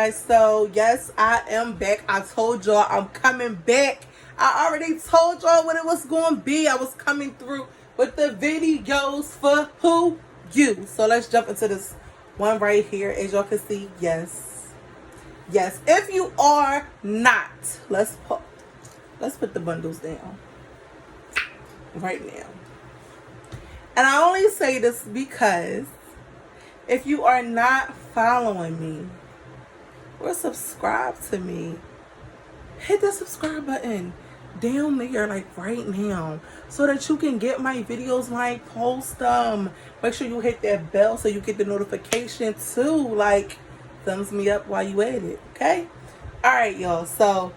guys, so yes, I am back. I told y'all I'm coming back. I already told y'all what it was going to be. I was coming through with the videos for who? You. So let's jump into this one right here. As y'all can see, yes. If you are not, let's put the bundles down right now. And I only say this because if you are not following me or subscribe to me, hit the subscribe button down there, like right now, so that you can get my videos when I post them. Make sure you hit that bell so you get the notification too. Like, thumbs me up while you at it, okay? All right, y'all. So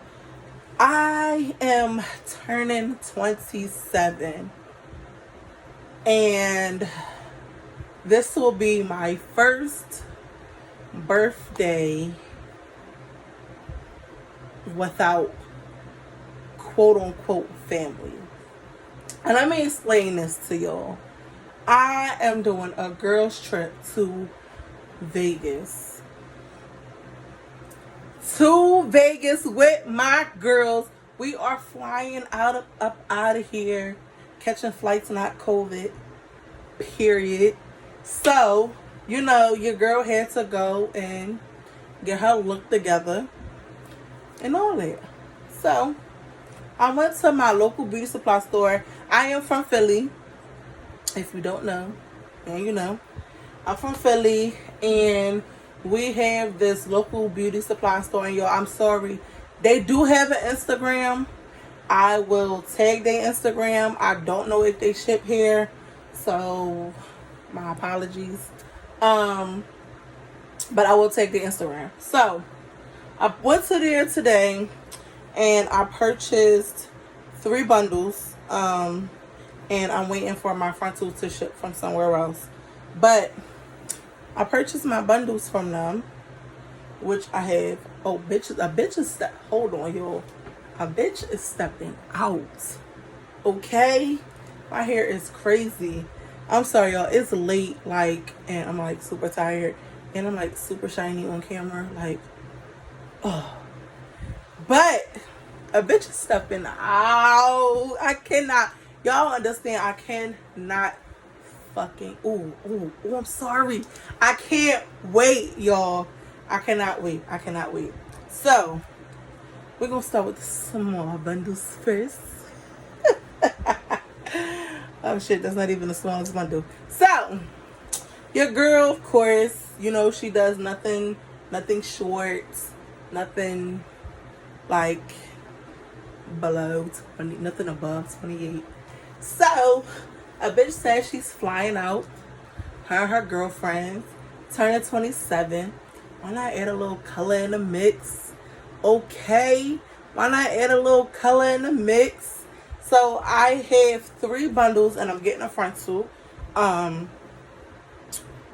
I am turning 27, and this will be my first birthday without quote unquote family. And let me explain this to y'all. I am doing a girls trip to Vegas. To Vegas with my girls. We are flying up out of here. Catching flights, not COVID. Period. So, you know, your girl had to go and get her look together and all that. So, I went to my local beauty supply store. I am from Philly. If you don't know, and you know, I'm from Philly, and we have this local beauty supply store. And y'all, I'm sorry, they do have an Instagram. I will tag their Instagram. I don't know if they ship here, so my apologies. But I will take the Instagram. So I went to there today and I purchased 3 bundles. And I'm waiting for my frontals to ship from somewhere else. But I purchased my bundles from them, which I have. Oh, bitches! A bitch is hold on, y'all. A bitch is stepping out. Okay, my hair is crazy. I'm sorry, y'all. It's late, like, and I'm like super tired, and I'm like super shiny on camera, like, oh. But a bitch is stepping out. I cannot. Y'all understand? I cannot fucking. Ooh, I'm sorry. I can't wait, y'all. I cannot wait. So, we're going to start with the small bundles first. Oh, shit. That's not even the smallest bundle. So, your girl, of course, you know, she does nothing short. Nothing, like, below 20. Nothing above 28. So, a bitch says she's flying out. Her and her girlfriend turning 27. Why not add a little color in the mix? Okay. Why not add a little color in the mix? So, I have 3 bundles and I'm getting a frontal. And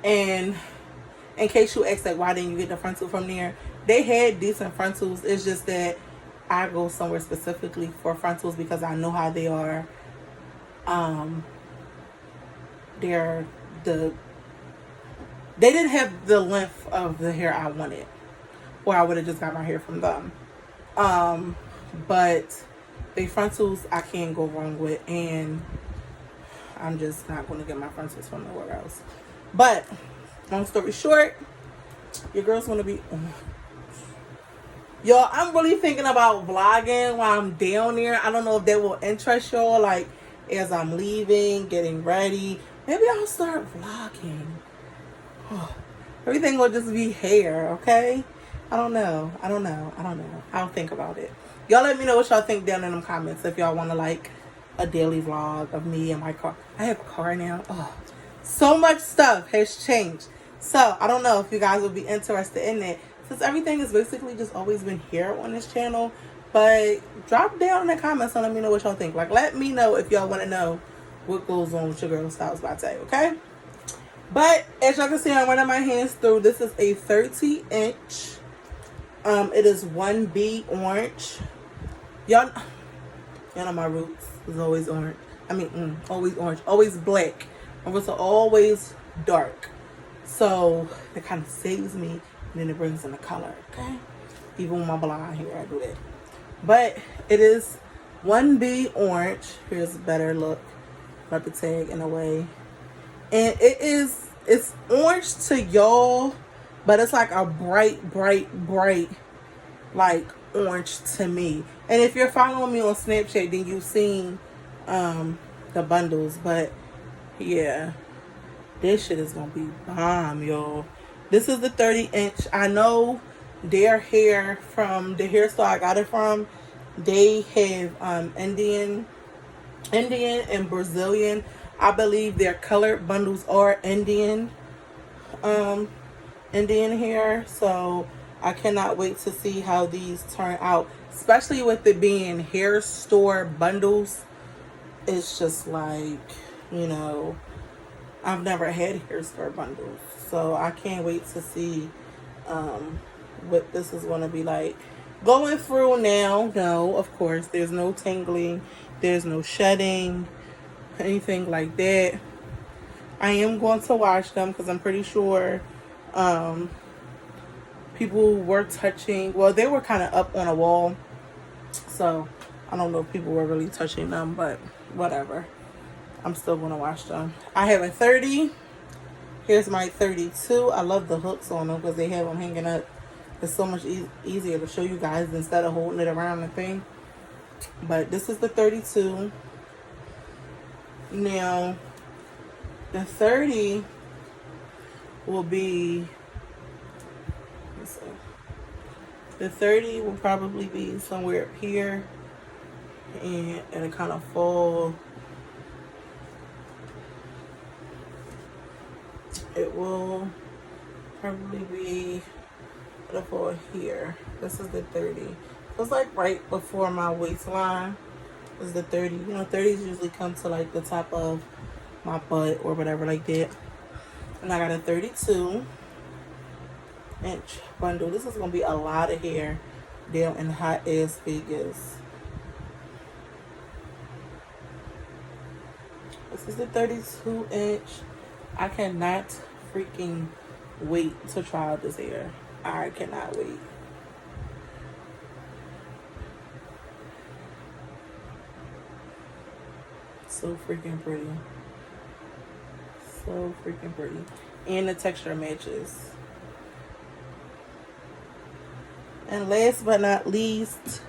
in case you ask, like, why didn't you get the frontal from there? They had decent frontals. It's just that I go somewhere specifically for frontals because I know how they are. They didn't have the length of the hair I wanted, or I would have just got my hair from them. But the frontals I can't go wrong with, and I'm just not going to get my frontals from nowhere else. But long story short, your girl's going to be. Y'all, I'm really thinking about vlogging while I'm down there. I don't know if that will interest y'all, like, as I'm leaving, getting ready. Maybe I'll start vlogging. Everything will just be hair, okay? I don't know. I'll think about it. Y'all let me know what y'all think down in the comments if y'all want to, like, a daily vlog of me and my car. I have a car now. Oh, so much stuff has changed. So, I don't know if you guys would be interested in it, since everything has basically just always been here on this channel. But drop down in the comments and let me know what y'all think. Like, let me know if y'all want to know what goes on with your girl Styles Latte, okay? But as y'all can see, I'm running my hands through. This is a 30-inch. It is 1B orange. Y'all know my roots is always orange. Always orange. Always black. My roots are always dark. So, it kind of saves me And then it brings in the color, okay? Even with my blonde hair, I do that. But it is 1B orange. Here's a better look at the tag in a way. And it's orange to y'all, but it's like a bright like orange to me. And if you're following me on Snapchat, then you've seen the bundles. But yeah, this shit is gonna be bomb, y'all. This is the 30-inch. I know their hair from the hair store I got it from, they have Indian and Brazilian. I believe their colored bundles are Indian hair. So I cannot wait to see how these turn out, especially with it being hair store bundles. It's just like, you know, I've never had hair store bundles, so I can't wait to see what this is going to be like. Going through now, no, of course, there's no tangling, there's no shedding, anything like that. I am going to wash them because I'm pretty sure people were touching, well, they were kind of up on a wall, so I don't know if people were really touching them, but whatever. I'm still going to wash them. I have a 30. Here's my 32. I love the hooks on them because they have them hanging up. It's so much easier to show you guys instead of holding it around the thing. But this is the 32. Now, the 30 will be, let's see. The 30 will probably be somewhere up here. And it'll kind of fall. It will probably be for here. This is the 30. It's like right before my waistline is the 30. You know, 30s usually come to like the top of my butt or whatever like that. And I got a 32-inch bundle. This is going to be a lot of hair down in hot ass Vegas. This is the 32-inch. I cannot freaking wait to try out this hair. I cannot wait. So freaking pretty. So freaking pretty. And the texture matches. And last but not least,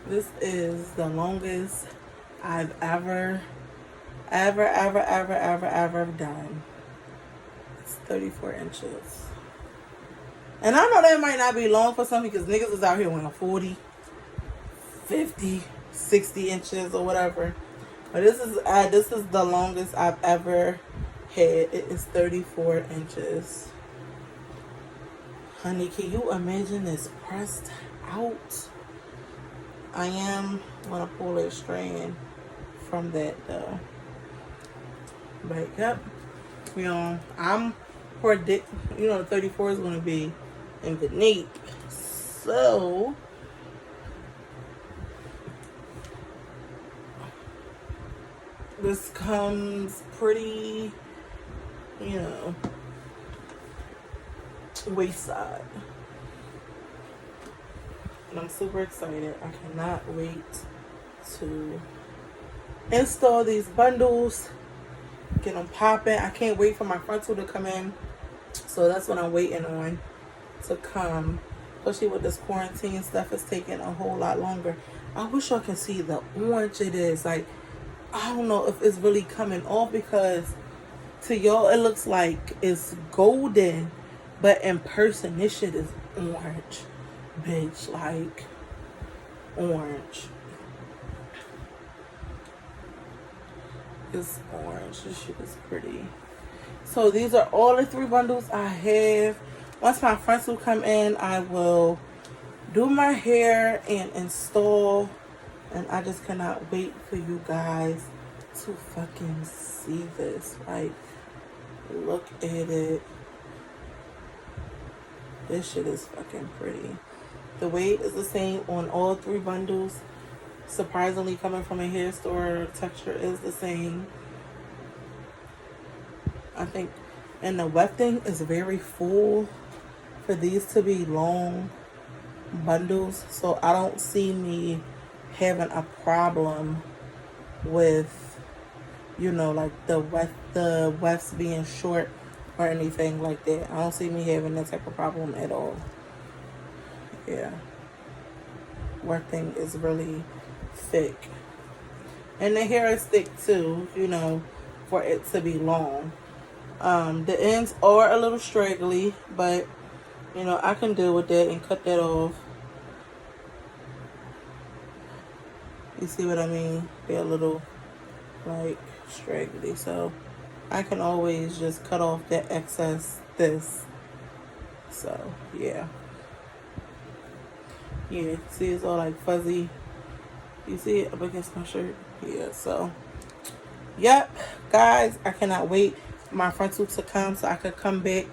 this is the longest I've ever done. It's 34 inches. And I know that might not be long for some because niggas is out here wearing 40, 50, 60 inches or whatever. But this is the longest I've ever had. It is 34 inches. Honey, can you imagine this pressed out? I am going to pull a strand from that though. But yep, you know, I'm predicting, you know, 34 is going to be in the nape. So this comes pretty, you know, waist side. And I'm super excited. I cannot wait to install these bundles, get them popping. I can't wait for my frontal to come in. So that's what I'm waiting on to come. Especially with this quarantine stuff, it's taking a whole lot longer. I wish y'all can see the orange it is. Like, I don't know if it's really coming off because to y'all it looks like it's golden. But in person, this shit is orange. Bitch, like, orange. It's orange. This shit is pretty. So these are all the 3 bundles I have. Once my frontal come in, I will do my hair and install. And I just cannot wait for you guys to fucking see this. Like, look at it. This shit is fucking pretty. The weight is the same on all 3 bundles. Surprisingly, coming from a hair store, texture is the same. I think, and the wefting is very full for these to be long bundles, so I don't see me having a problem with, you know, like the wefts being short or anything like that. I don't see me having that type of problem at all. Yeah, wefting is really thick, and the hair is thick too, you know, for it to be long. The ends are a little straggly, but you know, I can deal with that and cut that off. You see what I mean? They're a little like straggly, so I can always just cut off that excess so yeah, see, it's all like fuzzy. You see it up against my shirt? Yeah, so yep, guys, I cannot wait for my frontal to come so I could come back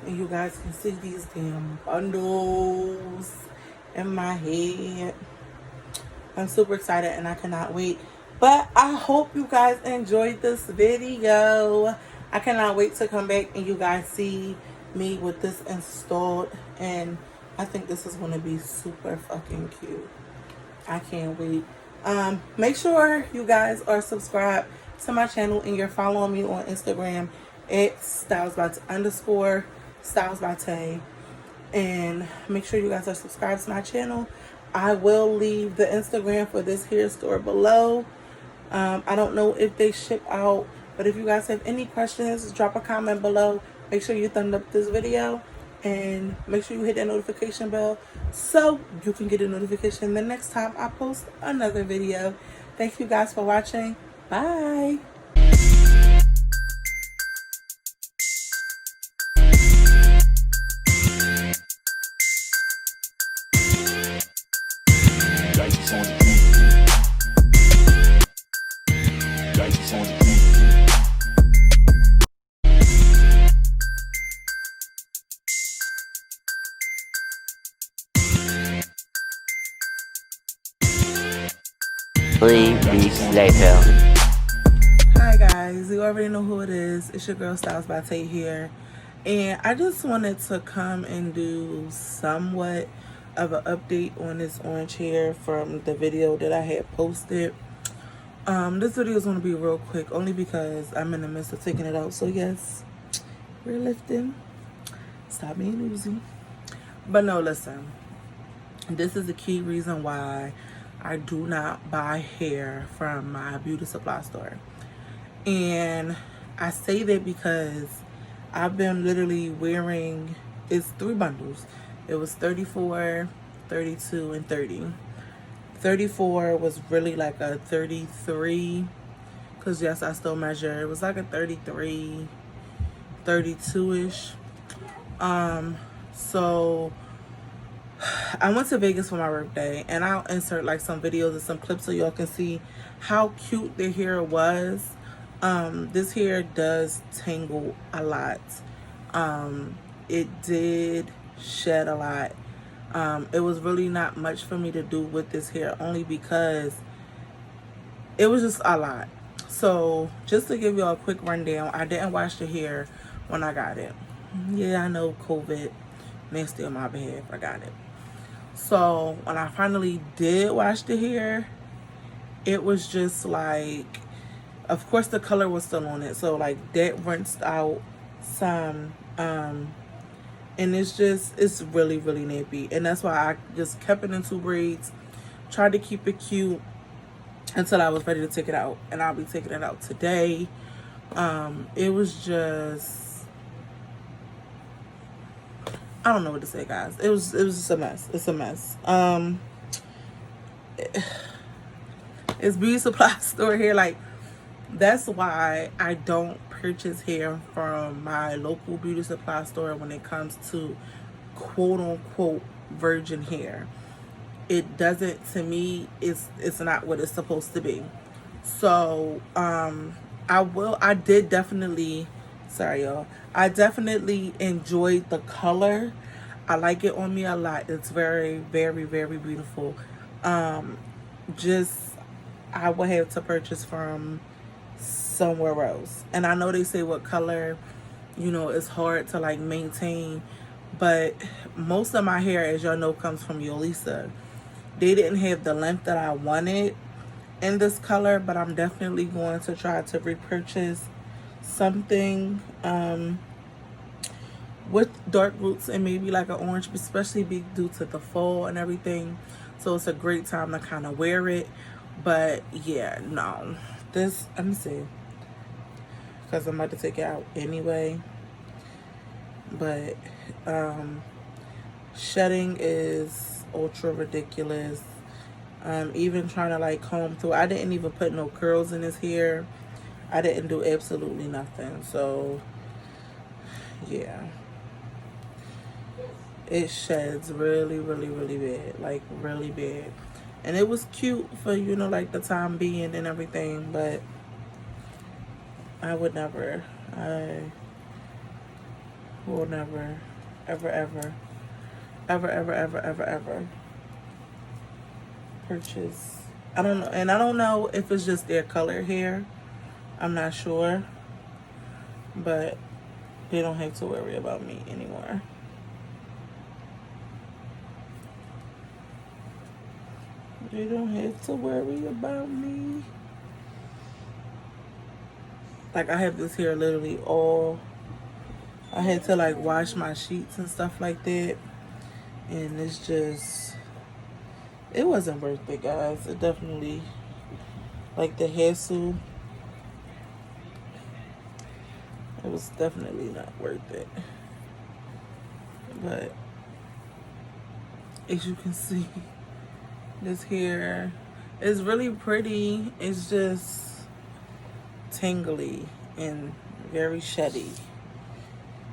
and you guys can see these damn bundles in my head. I'm super excited and I cannot wait. But I hope you guys enjoyed this video. I cannot wait to come back and you guys see me with this installed. And I think this is going to be super fucking cute. I can't wait. Make sure you guys are subscribed to my channel and you're following me on Instagram at stylesbyt_stylesbyt. And make sure you guys are subscribed to my channel. I will leave the Instagram for this hair store below. I don't know if they ship out, but if you guys have any questions, drop a comment below. Make sure you thumb up this video and make sure you hit that notification bell so you can get a notification the next time I post another video. Thank you guys for watching. Bye. Three weeks later. Hi guys, you already know who it is. It's your girl Styles by Tate here, and I just wanted to come and do somewhat of an update on this orange hair from the video that I had posted. This video is going to be real quick only because I'm in the midst of taking it out. So yes, we're lifting. Stop being oozy. But no, listen, this is the key reason why I do not buy hair from my beauty supply store. And I say that because I've been literally wearing, it's 3 bundles. It was 34, 32, and 30. 34 was really like a 33, because yes, I still measure. It was like a 33, 32-ish. So I went to Vegas for my birthday, and I'll insert like some videos and some clips so y'all can see how cute the hair was. This hair does tangle a lot. It did shed a lot. It was really not much for me to do with this hair, only because it was just a lot. So just to give y'all a quick rundown, I didn't wash the hair when I got it. Yeah, I know, COVID, nasty on my behalf, I got it. So when I finally did wash the hair, it was just like, of course the color was still on it, so like that rinsed out some, and it's really nappy, and that's why I just kept it in 2 braids, tried to keep it cute until I was ready to take it out, and I'll be taking it out today. It was just, I don't know what to say, guys. It was just a mess. It's a mess. It's beauty supply store here. Like, that's why I don't purchase hair from my local beauty supply store when it comes to quote unquote virgin hair. It doesn't, to me, it's not what it's supposed to be. So I did definitely, sorry y'all, I definitely enjoyed the color. I like it on me a lot. It's very beautiful. Just, I would have to purchase from somewhere else. And I know they say what color, you know, it's hard to like maintain but most of my hair, as y'all know, comes from Yolisa. They didn't have the length that I wanted in this color, but I'm definitely going to try to repurchase something with dark roots and maybe like an orange, especially due to the fall and everything. So it's a great time to kind of wear it. But yeah, no, this, let me see, because I'm about to take it out anyway. But shedding is ultra ridiculous. Even trying to like comb through, I didn't even put no curls in his hair. I didn't do absolutely nothing. So yeah, it sheds really, really, really bad, like really bad. And it was cute for, you know, like the time being and everything, but I would never, I will never, ever, ever, ever, ever, ever, ever, ever purchase. I don't know, and I don't know if it's just their color hair. I'm not sure, but they don't have to worry about me anymore. They don't have to worry about me. Like, I have this hair literally all, I had to like wash my sheets and stuff like that, and it's just, it wasn't worth it, guys. It definitely, like the hassle, it was definitely not worth it. But as you can see, this hair is really pretty. It's just tingly and very sheddy.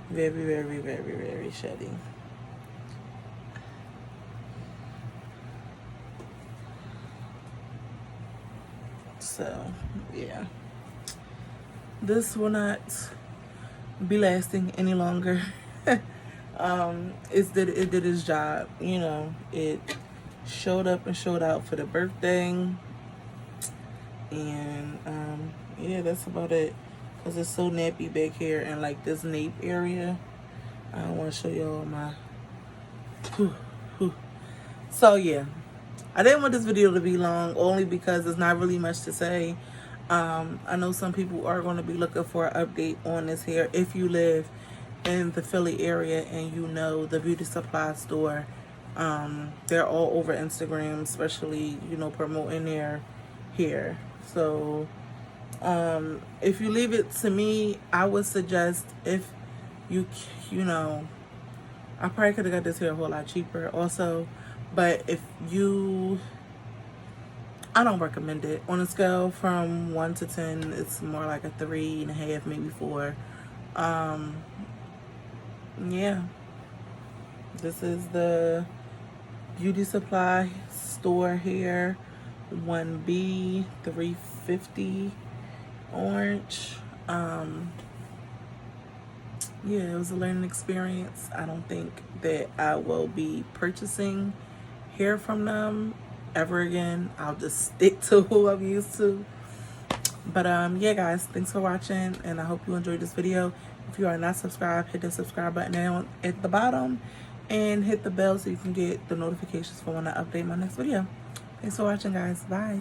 Very, very, very, very sheddy. So, yeah. This will not be lasting any longer. It did its job. You know, it showed up and showed out for the birthday. And, yeah, that's about it. Because it's so nappy back here and like this nape area. I don't want to show y'all my... So, yeah. I didn't want this video to be long, only because there's not really much to say. I know some people are going to be looking for an update on this hair. If you live in the Philly area and you know the beauty supply store, they're all over Instagram, especially, you know, promoting their hair. So if you leave it to me, I would suggest, if you know, I probably could have got this hair a whole lot cheaper also, but if you, I don't recommend it. On a scale from 1 to 10, it's more like a 3.5, maybe 4. Yeah, this is the beauty supply store hair, 1B 350 orange. Yeah, it was a learning experience. I don't think that I will be purchasing hair from them ever again. I'll just stick to who I'm used to. But yeah, guys, thanks for watching, and I hope you enjoyed this video. If you are not subscribed, hit the subscribe button down at the bottom and hit the bell so you can get the notifications for when I update my next video. Thanks for watching, guys. Bye.